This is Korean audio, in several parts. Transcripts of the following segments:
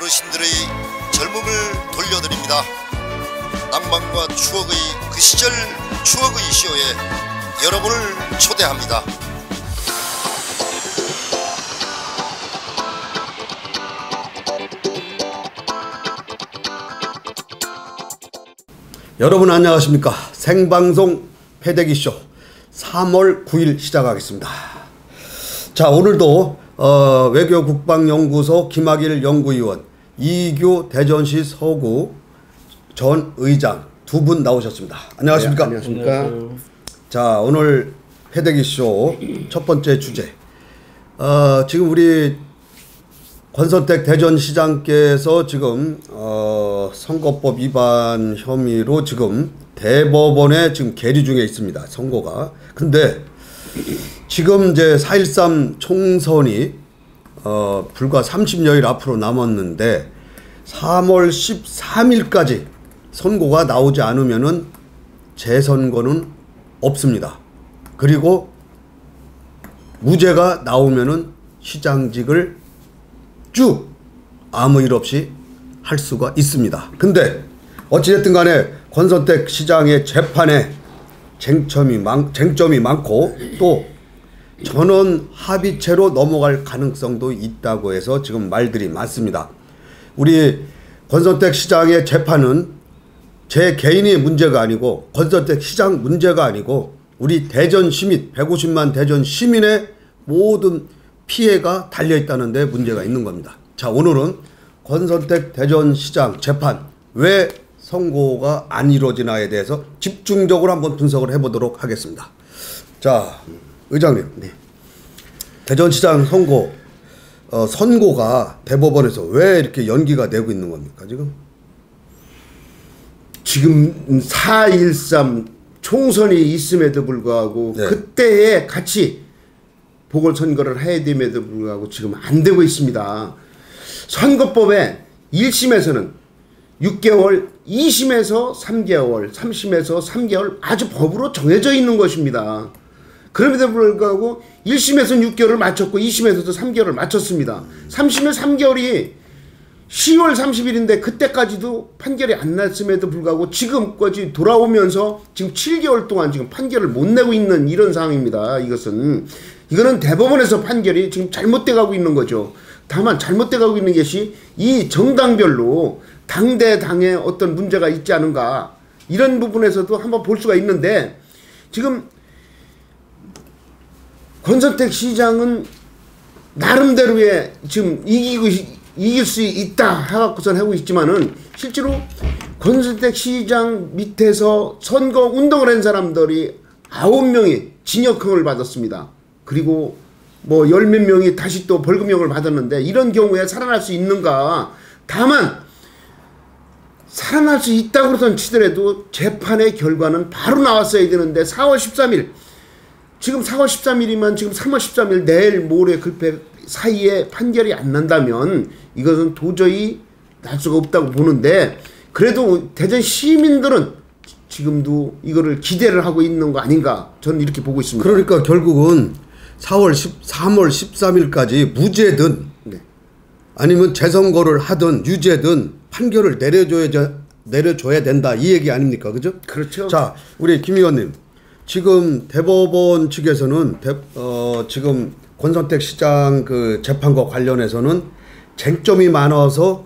어르신들의 젊음을 돌려드립니다. 낭만과 추억의 그 시절 추억의 쇼에 여러분을 초대합니다. 여러분 안녕하십니까. 생방송 패대기쇼 3월 9일 시작하겠습니다. 자, 오늘도 외교국방연구소 김학일 연구위원, 이규 대전시 서구 전 의장 두 분 나오셨습니다. 안녕하십니까. 네, 안녕하십니까. 자, 오늘 패대기쇼 첫 번째 주제, 지금 우리 권선택 대전시장께서 지금 선거법 위반 혐의로 지금 대법원에 지금 계류 중에 있습니다. 선고가. 근데 지금 이제 4.13 총선이 불과 30여일 앞으로 남았는데 3월 13일까지 선고가 나오지 않으면은 재선거는 없습니다. 그리고 무죄가 나오면은 시장직을 쭉 아무 일 없이 할 수가 있습니다. 근데 어찌됐든 간에 권선택 시장의 재판에 쟁점이 많고 또 전원 합의체로 넘어갈 가능성도 있다고 해서 지금 말들이 많습니다. 우리 권선택 시장의 재판은 제 개인의 문제가 아니고 권선택 시장 문제가 아니고 우리 대전 시민 150만 대전 시민의 모든 피해가 달려있다는 데 문제가 있는 겁니다. 자, 오늘은 권선택 대전시장 재판 왜 선고가 안 이루어지나에 대해서 집중적으로 한번 분석을 해보도록 하겠습니다. 자, 의장님. 네. 대전시장 선고가 대법원에서 왜 이렇게 연기가 되고 있는 겁니까, 지금? 지금 4.13 총선이 있음에도 불구하고 네. 그때에 같이 보궐선거를 해야 됨에도 불구하고 지금 안 되고 있습니다. 선거법에 1심에서는 6개월, 2심에서 3개월, 3심에서 3개월 아주 법으로 정해져 있는 것입니다. 그럼에도 불구하고 1심에서는 6개월을 맞췄고 2심에서도 3개월을 맞췄습니다. 3심에 3개월이 10월 30일인데 그때까지도 판결이 안 났음에도 불구하고 지금까지 돌아오면서 지금 7개월 동안 지금 판결을 못 내고 있는 이런 상황입니다. 이거는 대법원에서 판결이 지금 잘못돼 가고 있는 거죠. 다만 잘못돼 가고 있는 것이 이 정당별로 당에 어떤 문제가 있지 않은가 이런 부분에서도 한번 볼 수가 있는데 지금 권선택 시장은 나름대로의 지금 이길 수 있다 해갖고선 하고 있지만은 실제로 권선택 시장 밑에서 선거 운동을 한 사람들이 9명이 징역형을 받았습니다. 그리고 뭐 10몇 명이 다시 또 벌금형을 받았는데 이런 경우에 살아날 수 있는가. 다만 살아날 수 있다고 그러던 치더라도 재판의 결과는 바로 나왔어야 되는데 4월 13일 지금 4월 13일이면 지금 3월 13일 내일 모레 글패 사이에 판결이 안 난다면 이것은 도저히 날 수가 없다고 보는데 그래도 대전 시민들은 지금도 이거를 기대를 하고 있는 거 아닌가 저는 이렇게 보고 있습니다. 그러니까 결국은 3월 13일까지 무죄든 네. 아니면 재선거를 하든 유죄든 판결을 내려줘야 된다 이 얘기 아닙니까? 그죠? 그렇죠. 자, 우리 김 의원님 지금 대법원 측에서는 지금 권선택 시장 그 재판과 관련해서는 쟁점이 많아서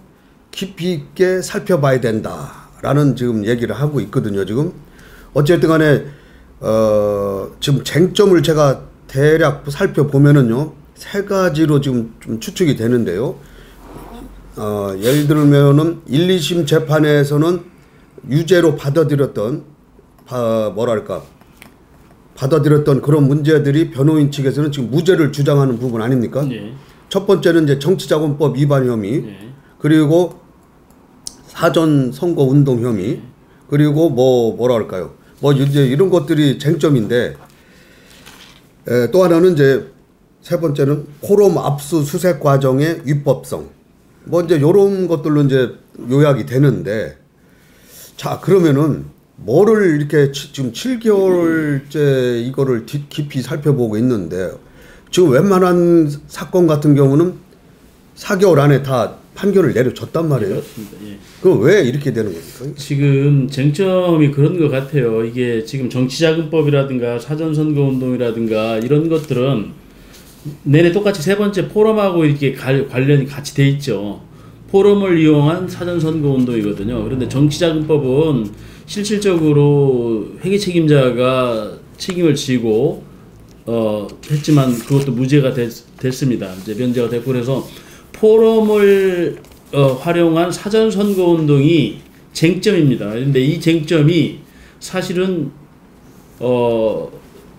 깊이 있게 살펴봐야 된다라는 지금 얘기를 하고 있거든요. 지금 어쨌든 간에 지금 쟁점을 제가 대략 살펴보면은요 3가지로 지금 좀 추측이 되는데요. 예를 들면은 1, 2심 재판에서는 유죄로 받아들였던 그런 문제들이 변호인 측에서는 지금 무죄를 주장하는 부분 아닙니까? 네. 첫 번째는 이제 정치자금법 위반 혐의, 네. 그리고 사전 선거 운동 혐의, 그리고 이제 이런 것들이 쟁점인데, 또 하나는 이제 세 번째는 코럼 압수수색 과정의 위법성, 이제 요런 것들로 이제 요약이 되는데, 자, 그러면은 뭐를 이렇게 지금 7개월째 이거를 깊이 살펴보고 있는데 지금 웬만한 사건 같은 경우는 4개월 안에 다 판결을 내려줬단 말이에요. 맞습니다. 예. 그럼 왜 이렇게 되는 겁니까? 지금 쟁점이 그런 것 같아요. 이게 지금 정치자금법이라든가 사전선거운동이라든가 이런 것들은 내내 똑같이 세 번째 포럼하고 이렇게 관련이 같이 돼 있죠. 포럼을 이용한 사전선거운동이거든요. 그런데 정치자금법은 실질적으로 회계 책임자가 책임을 지고 했지만 그것도 무죄가 됐습니다. 이제 면제가 됐고 그래서 포럼을 활용한 사전선거운동이 쟁점입니다. 그런데 이 쟁점이 사실은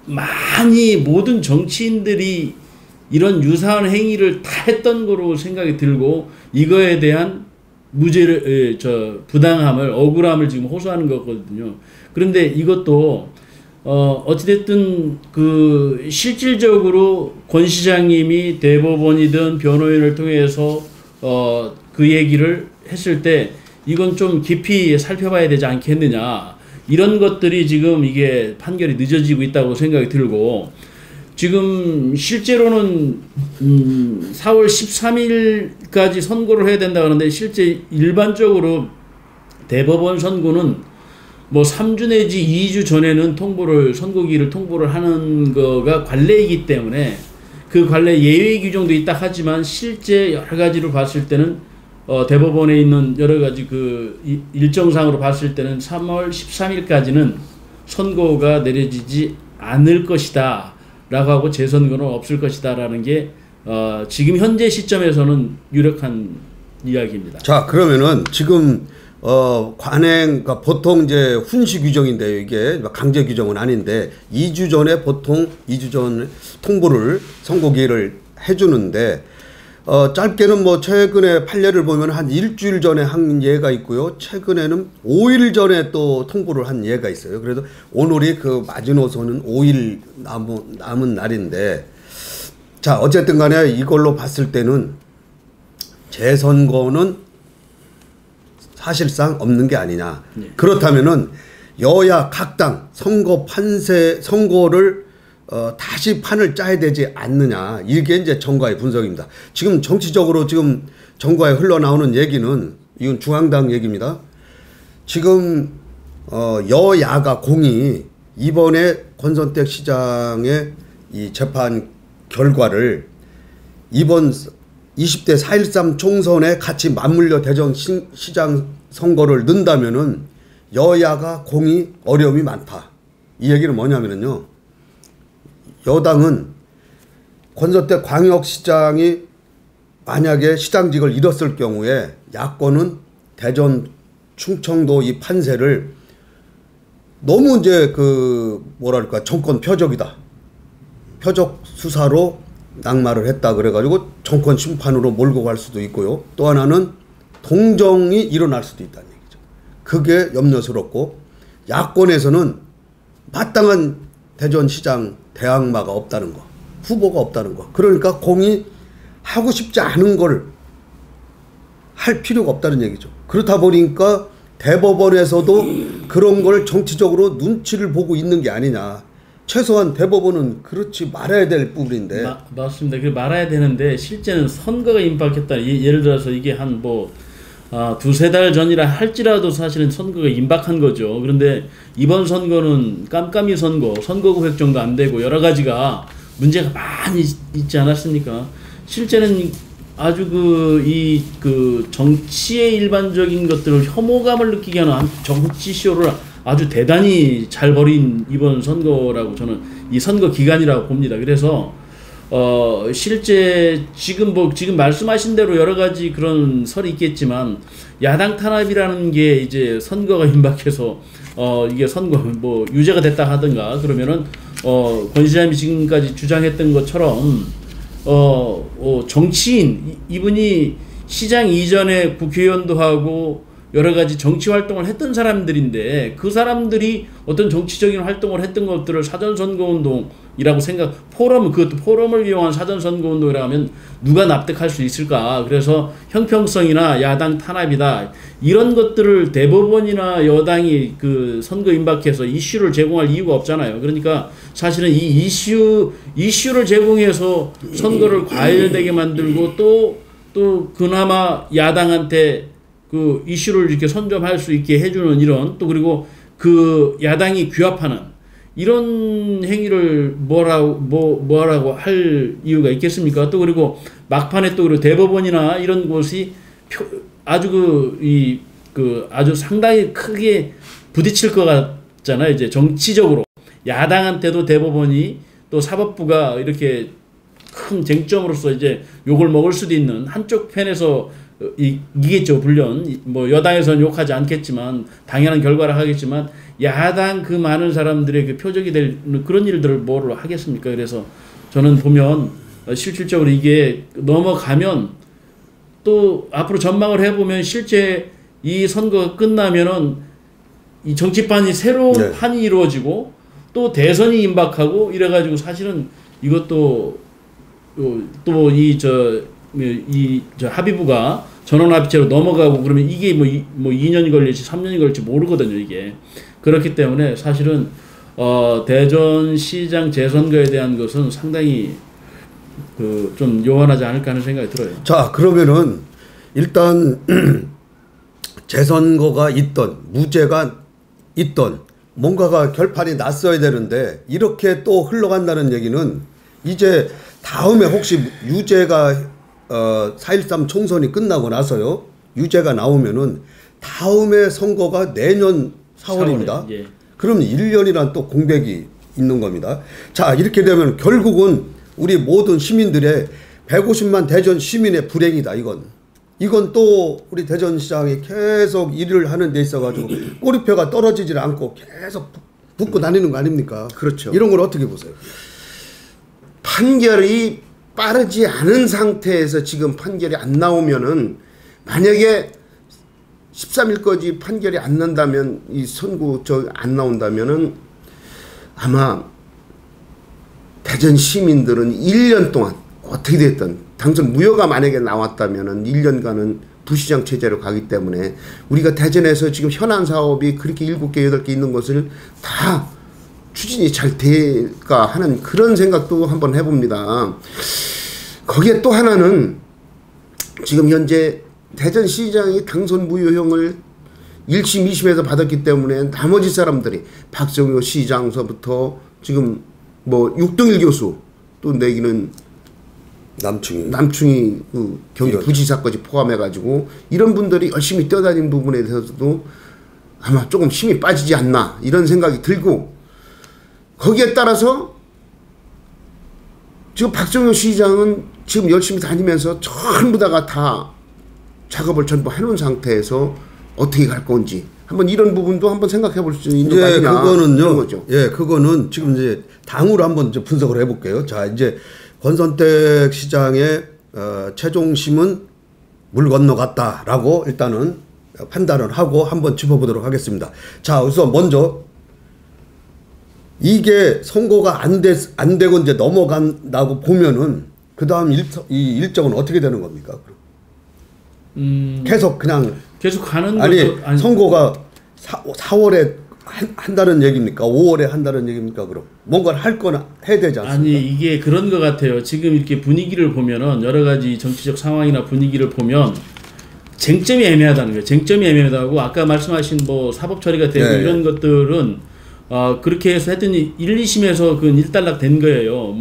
많이 모든 정치인들이 이런 유사한 행위를 다 했던 거로 생각이 들고 이거에 대한 무죄를 부당함을 억울함을 지금 호소하는 거거든요. 그런데 이것도 어찌됐든 그 실질적으로 권 시장님이 대법원이든 변호인을 통해서 그 얘기를 했을 때 이건 좀 깊이 살펴봐야 되지 않겠느냐 이런 것들이 지금 이게 판결이 늦어지고 있다고 생각이 들고 지금 실제로는 4월 13일까지 선고를 해야 된다 그러는데 실제 일반적으로 대법원 선고는 뭐 3주 내지 2주 전에는 선고기를 통보를 하는 거가 관례이기 때문에 그 관례 예외 규정도 있다 하지만 실제 여러 가지로 봤을 때는 대법원에 있는 여러 가지 그 일정상으로 봤을 때는 3월 13일까지는 선고가 내려지지 않을 것이다 라고 하고 재선고는 없을 것이다 라는 게 지금 현재 시점에서는 유력한 이야기입니다. 자, 그러면은 지금 관행, 그러니까 보통 이제 훈시 규정인데요. 이게 강제 규정은 아닌데 2주 전에 보통 2주 전 통보를 선고기일을 해주는데 짧게는 뭐 최근에 판례를 보면 한 일주일 전에 한 예가 있고요. 최근에는 5일 전에 또 통보를 한 예가 있어요. 그래도 오늘이 그 마지노선은 5일 남은 날인데 자, 어쨌든 간에 이걸로 봤을 때는 재선거는 사실상 없는 게 아니냐. 네. 그렇다면은 여야 각당 선거를 다시 판을 짜야 되지 않느냐. 이게 이제 정가의 분석입니다. 지금 정치적으로 지금 정가에 흘러나오는 얘기는 이건 중앙당 얘기입니다. 지금 여야가 공이 이번에 권선택 시장의 이 재판 결과를 이번 20대 4.13 총선에 같이 맞물려 대전 시장 선거를 넣는다면은 여야가 공이 어려움이 많다. 이 얘기는 뭐냐면요. 여당은 권선택 광역시장이 만약에 시장직을 잃었을 경우에 야권은 대전 충청도 이 판세를 너무 이제 정권 표적이다. 표적 수사로 낙마를 했다 그래가지고 정권 심판으로 몰고 갈 수도 있고요. 또 하나는 동정이 일어날 수도 있다는 얘기죠. 그게 염려스럽고 야권에서는 마땅한 대전시장 대항마가 없다는 거, 후보가 없다는 거. 그러니까 공이 하고 싶지 않은 걸 할 필요가 없다는 얘기죠. 그렇다 보니까 대법원에서도 그런 걸 정치적으로 눈치를 보고 있는 게 아니냐. 최소한 대법원은 그렇지 말아야 될 부분인데. 맞습니다. 그 말아야 되는데 실제는 선거가 임박했다. 예를 들어서 이게 한 두세 달 전이라 할지라도 사실은 선거가 임박한 거죠. 그런데 이번 선거는 깜깜이 선거구 획정도 안 되고 여러 가지가 문제가 많이 있지 않았습니까? 실제는 아주 정치의 일반적인 것들을 혐오감을 느끼게 하는 정치쇼를 아주 대단히 잘 벌인 이번 선거라고 저는 이 선거 기간이라고 봅니다. 그래서 실제 지금 말씀하신 대로 여러 가지 그런 설이 있겠지만 야당 탄압이라는 게 이제 선거가 임박해서 이게 선거 유죄가 됐다 하든가 그러면은 권 시장이 지금까지 주장했던 것처럼 정치인 이분이 시장 이전에 국회의원도 하고 여러 가지 정치 활동을 했던 사람들인데 그 사람들이 어떤 정치적인 활동을 했던 것들을 사전선거운동이라고 그것도 포럼을 이용한 사전선거운동이라고 하면 누가 납득할 수 있을까? 그래서 형평성이나 야당 탄압이다. 이런 것들을 대법원이나 여당이 그 선거 임박해서 이슈를 제공할 이유가 없잖아요. 그러니까 사실은 이 이슈를 제공해서 선거를 과열되게 만들고 또 또 그나마 야당한테 그 이슈를 이렇게 선점할 수 있게 해주는 이런 또 그리고 그 야당이 규합하는 이런 행위를 뭐라고 할 이유가 있겠습니까? 또 그리고 막판에 또 그리고 대법원이나 이런 곳이 아주 아주 상당히 크게 부딪힐 것 같잖아요. 이제 정치적으로 야당한테도 대법원이 또 사법부가 이렇게 큰 쟁점으로서 이제 욕을 먹을 수도 있는 한쪽 편에서 이기겠죠. 물론 뭐 여당에서는 욕하지 않겠지만 당연한 결과를 하겠지만 야당 그 많은 사람들의 그 표적이 될 그런 일들을 뭐를 하겠습니까? 그래서 저는 보면 실질적으로 이게 넘어가면 또 앞으로 전망을 해보면 실제 이 선거가 끝나면은 이 정치판이 새로운 네. 판이 이루어지고 또 대선이 임박하고 이래가지고 사실은 이것도 또 이 합의부가 전원합의체로 넘어가고 그러면 이게 뭐 2년이 걸릴지 3년이 걸릴지 모르거든요 이게. 그렇기 때문에 사실은 대전시장 재선거에 대한 것은 상당히 좀 요원하지 않을까 하는 생각이 들어요. 자, 그러면은 일단 재선거가 있던 무죄가 있던 뭔가가 결판이 났어야 되는데 이렇게 또 흘러간다는 얘기는 이제 다음에 혹시 유죄가 4.13 총선이 끝나고 나서요 유죄가 나오면은 다음에 선거가 내년 4월입니다. 예. 그럼 1년이란 또 공백이 있는 겁니다. 자, 이렇게 되면 결국은 우리 모든 시민들의 150만 대전 시민의 불행이다. 이건 또 우리 대전시장이 계속 일을 하는 데 있어가지고 꼬리표가 떨어지질 않고 계속 붙고 다니는 거 아닙니까? 그렇죠. 이런 걸 어떻게 보세요? 판결이 빠르지 않은 상태에서 지금 판결이 안 나오면은 만약에 13일까지 판결이 안 난다면 이 선고 안 나온다면은 아마 대전 시민들은 1년 동안 어떻게 됐든 당선 무효가 만약에 나왔다면은 1년간은 부시장 체제로 가기 때문에 우리가 대전에서 지금 현안 사업이 그렇게 7개 8개 있는 것을 다 추진이 잘 될까 하는 그런 생각도 한번 해봅니다. 거기에 또 하나는 지금 현재 대전시장이 당선 무효형을 1심 2심에서 받았기 때문에 나머지 사람들이 박정효 시장서부터 지금 뭐 육동일 교수 또 내기는 남충이 그 경기 부지사까지 포함해가지고 이런 분들이 열심히 뛰어다닌 부분에 대해서도 아마 조금 힘이 빠지지 않나 이런 생각이 들고 거기에 따라서 지금 박정효 시장은 지금 열심히 다니면서 전부 다가 다 작업을 전부 해놓은 상태에서 어떻게 갈 건지 한번 이런 부분도 한번 생각해 볼 수 있는 거 아니냐. 그거는요. 거죠. 예, 그거는 지금 이제 당으로 한번 이제 분석을 해볼게요. 자, 이제 권선택 시장의 최종심은 물 건너갔다라고 일단은 판단을 하고 한번 짚어보도록 하겠습니다. 자, 우선 먼저 이게 선고가 안 되고 이제 넘어간다고 보면은 그 다음 이 일정은 어떻게 되는 겁니까? 계속 가는 아니 선고가 4월에 한다는 얘기입니까? 5월에 한다는 얘기입니까? 그럼 뭔가를 할 거나 해야 되지 않습니까? 아니 이게 그런 것 같아요. 지금 이렇게 분위기를 보면은 여러 가지 정치적 상황이나 분위기를 보면 쟁점이 애매하다는 거예요. 쟁점이 애매하다고 아까 말씀하신 뭐 사법 처리가 되고 네. 이런 것들은 그렇게 해서 했더니 1, 2심에서 그 일단락 된 거예요.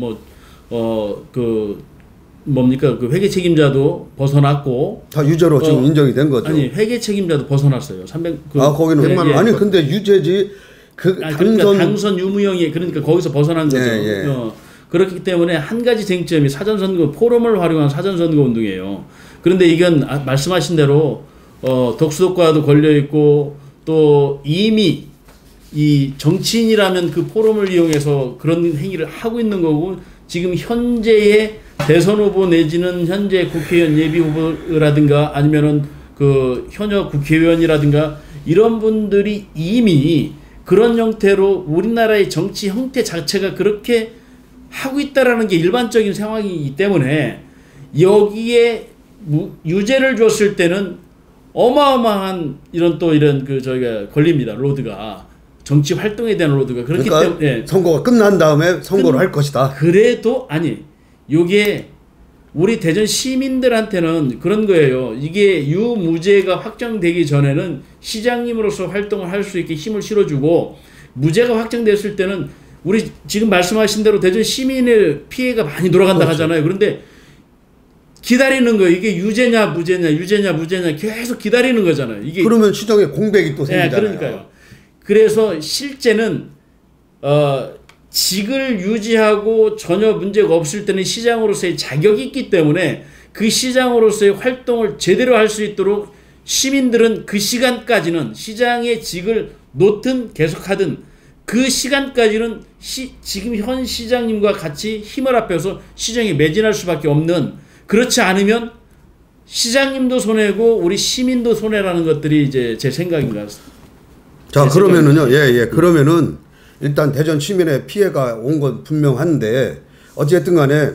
뭡니까 그 회계 책임자도 벗어났고 다 유죄로 지금 인정이 된 거죠. 아니 회계 책임자도 벗어났어요. 300 거기는 100만 원. 아니 근데 유죄지 그러니까 당선 유무형이 그러니까 거기서 벗어난 거죠. 예. 그렇기 때문에 한 가지 쟁점이 사전선거 포럼을 활용한 사전선거 운동이에요. 그런데 이건 말씀하신 대로 독수독과도 걸려 있고 또 이미 이 정치인이라면 그 포럼을 이용해서 그런 행위를 하고 있는 거고 지금 현재의 대선 후보 내지는 현재 국회의원 예비 후보라든가 아니면은 그 현역 국회의원이라든가 이런 분들이 이미 그런 형태로 우리나라의 정치 형태 자체가 그렇게 하고 있다라는 게 일반적인 상황이기 때문에 여기에 유죄를 줬을 때는 어마어마한 이런 저희가 걸립니다. 로드가 정치 활동에 대한 로드가 그렇기 때문에 선거가 끝난 다음에 선거를 할 것이다. 그래도 아니 요게 우리 대전 시민들한테는 그런 거예요. 이게 유무죄가 확정되기 전에는 시장님으로서 활동을 할 수 있게 힘을 실어주고, 무죄가 확정됐을 때는 우리 지금 말씀하신 대로 대전 시민의 피해가 많이 돌아간다 하잖아요. 그런데 기다리는 거예요. 이게 유죄냐 무죄냐 유죄냐 무죄냐 계속 기다리는 거잖아요. 이게 그러면 시정에 공백이 또 생기잖아요. 그러니까요. 그래서 실제는 직을 유지하고 전혀 문제가 없을 때는 시장으로서의 자격이 있기 때문에 그 시장으로서의 활동을 제대로 할 수 있도록 시민들은 그 시간까지는 시장의 직을 놓든 계속하든 그 시간까지는 지금 현 시장님과 같이 힘을 합해서 시장에 매진할 수밖에 없는, 그렇지 않으면 시장님도 손해고 우리 시민도 손해라는 것들이 이제 제 생각인 것 같습니다. 자, 그러면은요. 그러면은 일단 대전 시민의 피해가 온 건 분명한데, 어쨌든 간에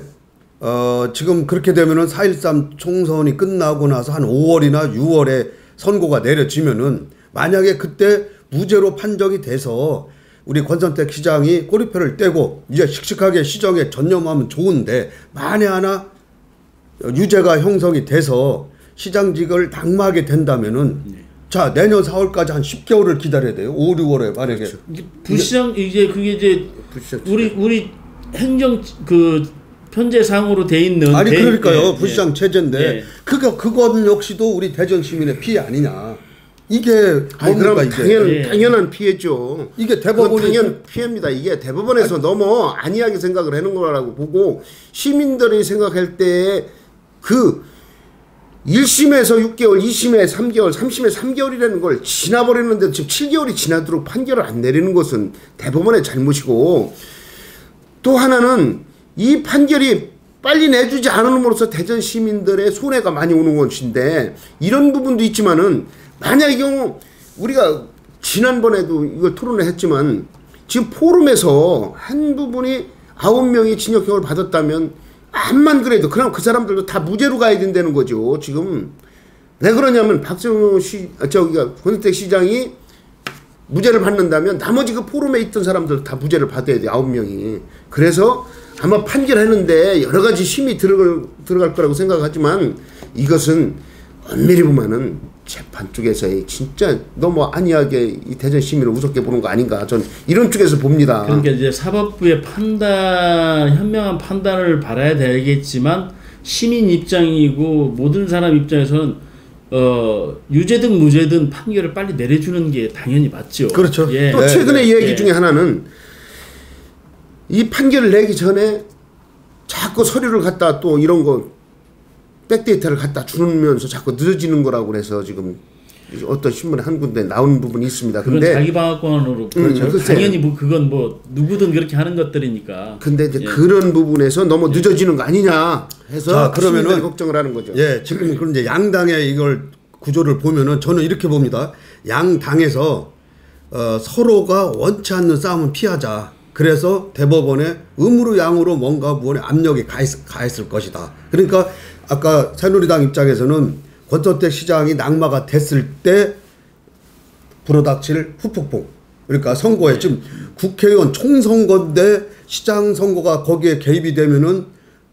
지금 그렇게 되면은 4.13 총선이 끝나고 나서 한 5월이나 6월에 선고가 내려지면은, 만약에 그때 무죄로 판정이 돼서 우리 권선택 시장이 꼬리표를 떼고 이제 씩씩하게 시정에 전념하면 좋은데, 만에 하나 유죄가 형성이 돼서 시장직을 낙마하게 된다면은 자, 내년 4월까지 한 10개월을 기다려야 돼요. 5, 6월에 만약에. 그렇죠. 부시장 이제 그게 이제 우리 행정 그 편제상으로 돼 있는, 아니 그러니까요. 부시장 체제인데 그건 역시도 우리 대전 시민의 피해 아니냐. 이게 뭡니까 이게? 당연한 피해죠. 이게 대법원이 당연 피해입니다. 이게 대법원에서 너무 안이하게 생각을 하는 거라고 보고, 시민들이 생각할 때 그 1심에서 6개월, 2심에 3개월, 3심에 3개월이라는 걸 지나버리는데 지금 7개월이 지나도록 판결을 안 내리는 것은 대법원의 잘못이고, 또 하나는 이 판결이 빨리 내주지 않음으로써 대전 시민들의 손해가 많이 오는 것인데, 이런 부분도 있지만은 만약 이 경우 우리가 지난번에도 이걸 토론을 했지만, 지금 포럼에서 한 부분이 9명이 징역형을 받았다면 암만 그래도 그럼 그 사람들도 다 무죄로 가야 된다는 거죠. 지금 왜 그러냐면 박정우 권선택 시장이 무죄를 받는다면 나머지 그 포럼에 있던 사람들 다 무죄를 받아야 돼요. 9명이. 그래서 아마 판결했는데 여러 가지 심이 들어갈 거라고 생각하지만, 이것은 엄밀히 보면은 재판 쪽에서의 진짜 너무 안이하게 이 대전 시민을 우습게 보는 거 아닌가, 전 이런 쪽에서 봅니다. 그러니까 이제 사법부의 현명한 판단을 바라야 되겠지만, 시민 입장이고 모든 사람 입장에서는 유죄든 무죄든 판결을 빨리 내려주는 게 당연히 맞죠. 그렇죠. 또 최근에 얘기 중에 하나는, 이 판결을 내기 전에 자꾸 서류를 갖다 또 이런 거 백데이터를 갖다 주면서 자꾸 늦어지는 거라고 그래서 지금 어떤 신문에 한 군데 나온 부분이 있습니다. 근데 자기 방어권으로 당연히 뭐 그건 뭐 누구든 그렇게 하는 것들이니까. 근데 이제 그런 부분에서 너무 늦어지는 거 아니냐 해서, 자, 그러면은 걱정을 하는 거죠. 지금 그럼 이제 양당의 이걸 구조를 보면은 저는 이렇게 봅니다. 양당에서 서로가 원치 않는 싸움은 피하자. 그래서 대법원에 음으로 양으로 뭔가 무언의 압력이 가했을 것이다. 그러니까 아까 새누리당 입장에서는 권선택 시장이 낙마가 됐을 때 불어닥칠 후폭풍, 그러니까 선거에 지금 국회의원 총선거인데 시장 선거가 거기에 개입이 되면은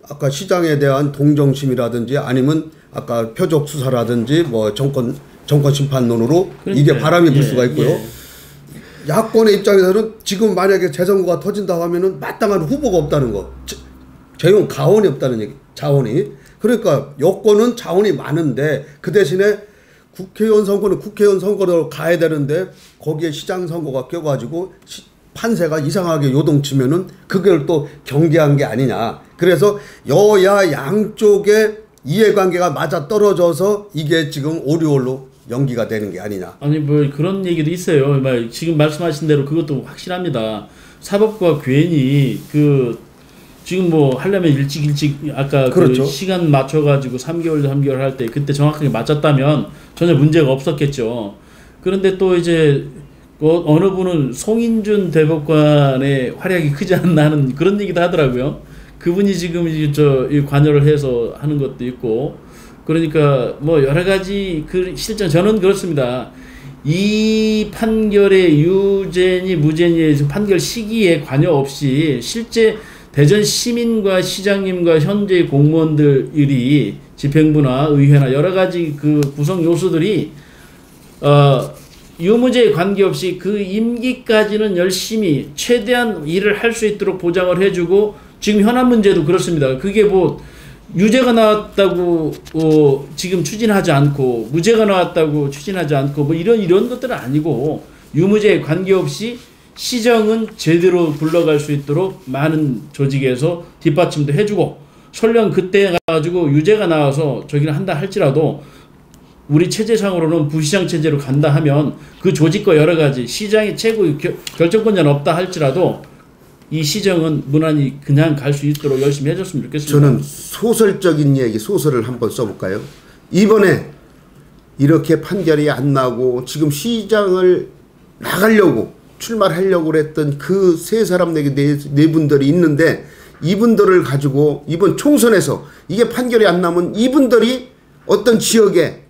아까 시장에 대한 동정심이라든지 아니면 아까 표적 수사라든지 뭐 정권 심판론으로 이게 바람이 불 수가 있고요. 야권의 입장에서는 지금 만약에 재선거가 터진다고 하면은 마땅한 후보가 없다는 거, 재용 가원이 없다는 얘기, 자원이. 그러니까 여권은 자원이 많은데 그 대신에 국회의원 선거는 국회의원 선거로 가야 되는데 거기에 시장 선거가 껴가지고 판세가 이상하게 요동치면은 그걸 또 경계한 게 아니냐. 그래서 여야 양쪽의 이해관계가 맞아 떨어져서 이게 지금 5, 6월로 연기가 되는 게 아니냐. 아니 뭐 그런 얘기도 있어요. 지금 말씀하신 대로 그것도 확실합니다. 사법부가 괜히 지금 뭐 하려면 일찍 아까 그렇죠. 그 시간 맞춰가지고 3개월 할 때 그때 정확하게 맞췄다면 전혀 문제가 없었겠죠. 그런데 또 이제 어느 분은 송인준 대법관의 활약이 크지 않나 하는 그런 얘기도 하더라고요. 그분이 지금 이 관여를 해서 하는 것도 있고, 그러니까 뭐 여러 가지 실제 저는 그렇습니다. 이 판결의 유죄니 무죄니 판결 시기에 관여 없이 실제 대전 시민과 시장님과 현재 공무원들이 집행부나 의회나 여러 가지 그 구성 요소들이 유무죄에 관계없이 그 임기까지는 열심히 최대한 일을 할 수 있도록 보장을 해주고, 지금 현안 문제도 그렇습니다. 그게 뭐 유죄가 나왔다고 지금 추진하지 않고 무죄가 나왔다고 추진하지 않고 뭐 이런 것들은 아니고, 유무죄에 관계없이 시정은 제대로 굴러갈 수 있도록 많은 조직에서 뒷받침도 해주고, 설령 그때 가지고 유죄가 나와서 저기를 한다 할지라도 우리 체제상으로는 부시장 체제로 간다 하면 그 조직과 여러 가지 시장의 최고 결정권자는 없다 할지라도 이 시정은 무난히 그냥 갈 수 있도록 열심히 해줬으면 좋겠습니다. 저는 소설적인 얘기, 소설을 한번 써볼까요? 이번에 이렇게 판결이 안 나고 지금 시장을 나가려고 출마하려고 그랬던 그 세 사람 네 분들이 있는데, 이분들을 가지고 이번 총선에서 이게 판결이 안 나면 이분들이 어떤 지역에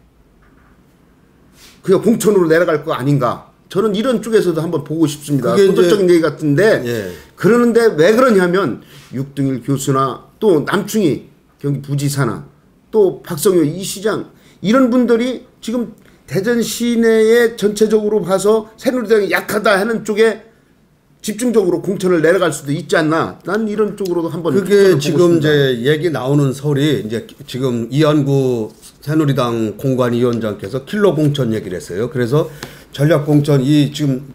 그냥 공천으로 내려갈 거 아닌가. 저는 이런 쪽에서도 한번 보고 싶습니다. 소설적인 얘기 같은데, 예. 그러는데 왜 그러냐면 육등일 교수나 또 남충희 경기 부지사나 또 박성효 이 시장, 이런 분들이 지금 대전 시내에 전체적으로 봐서 새누리당이 약하다 하는 쪽에 집중적으로 공천을 내려갈 수도 있지 않나. 난 이런 쪽으로도 한번. 그게 지금 이제 얘기 나오는 설이, 이제 지금 이한구 새누리당 공관위원장께서 킬러 공천 얘기를 했어요. 그래서 전략 공천, 이 지금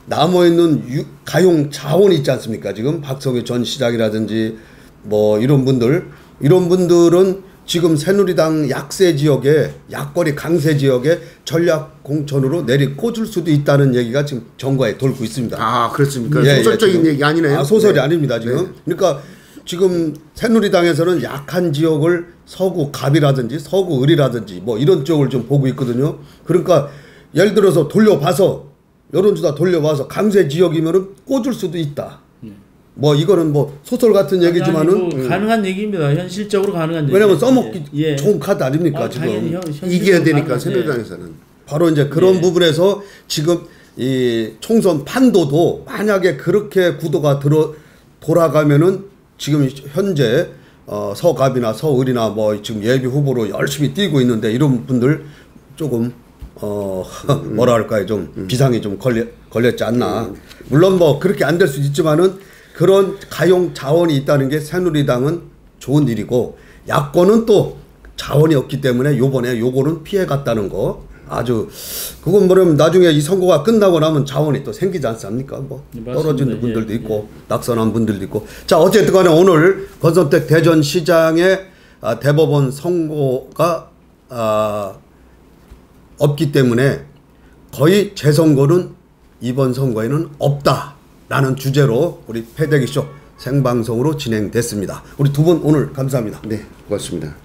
남아 있는 가용 자원 있지 않습니까? 지금 박성희 전 시장이라든지 뭐 이런 분들은 지금 새누리당 약세 지역에, 약거리 강세 지역에 전략 공천으로 내리꽂을 수도 있다는 얘기가 지금 정가에 돌고 있습니다. 아, 그렇습니까? 소설적인 얘기 아니네요. 소설이 네. 아닙니다, 지금. 네. 그러니까 지금 새누리당에서는 약한 지역을 서구 갑이라든지 서구 을이라든지 뭐 이런 쪽을 좀 보고 있거든요. 그러니까 예를 들어서 돌려봐서, 여론조사 돌려봐서 강세 지역이면은 꽂을 수도 있다. 뭐 이거는 뭐 소설 같은 얘기지만은 뭐 가능한 얘기입니다. 현실적으로 가능한 얘기. 왜냐면 써먹기 좋은 카드 아닙니까, 지금. 이겨야 되니까 새누리당에서는. 바로 이제 그런 부분에서 지금 이 총선 판도도 만약에 그렇게 구도가 돌아가면은 지금 현재 서갑이나 서을이나 뭐 지금 예비 후보로 열심히 뛰고 있는데, 이런 분들 조금 뭐라 할까요, 좀 비상이 좀 걸렸지 않나. 물론 뭐 그렇게 안 될 수도 있지만은 그런 가용 자원이 있다는 게 새누리당은 좋은 일이고, 야권은 또 자원이 없기 때문에 요번에 요거는 피해갔다는 거, 아주 그건 뭐냐면 나중에 이 선거가 끝나고 나면 자원이 또 생기지 않습니까? 뭐 떨어지는 분들도 있고 낙선한 분들도 있고. 자, 어쨌든 간에 오늘 권선택 대전시장의 대법원 선고가 없기 때문에 거의 재선거는 이번 선거에는 없다라는 주제로 우리 패대기쇼 생방송으로 진행됐습니다. 우리 두 분 오늘 감사합니다. 네, 고맙습니다.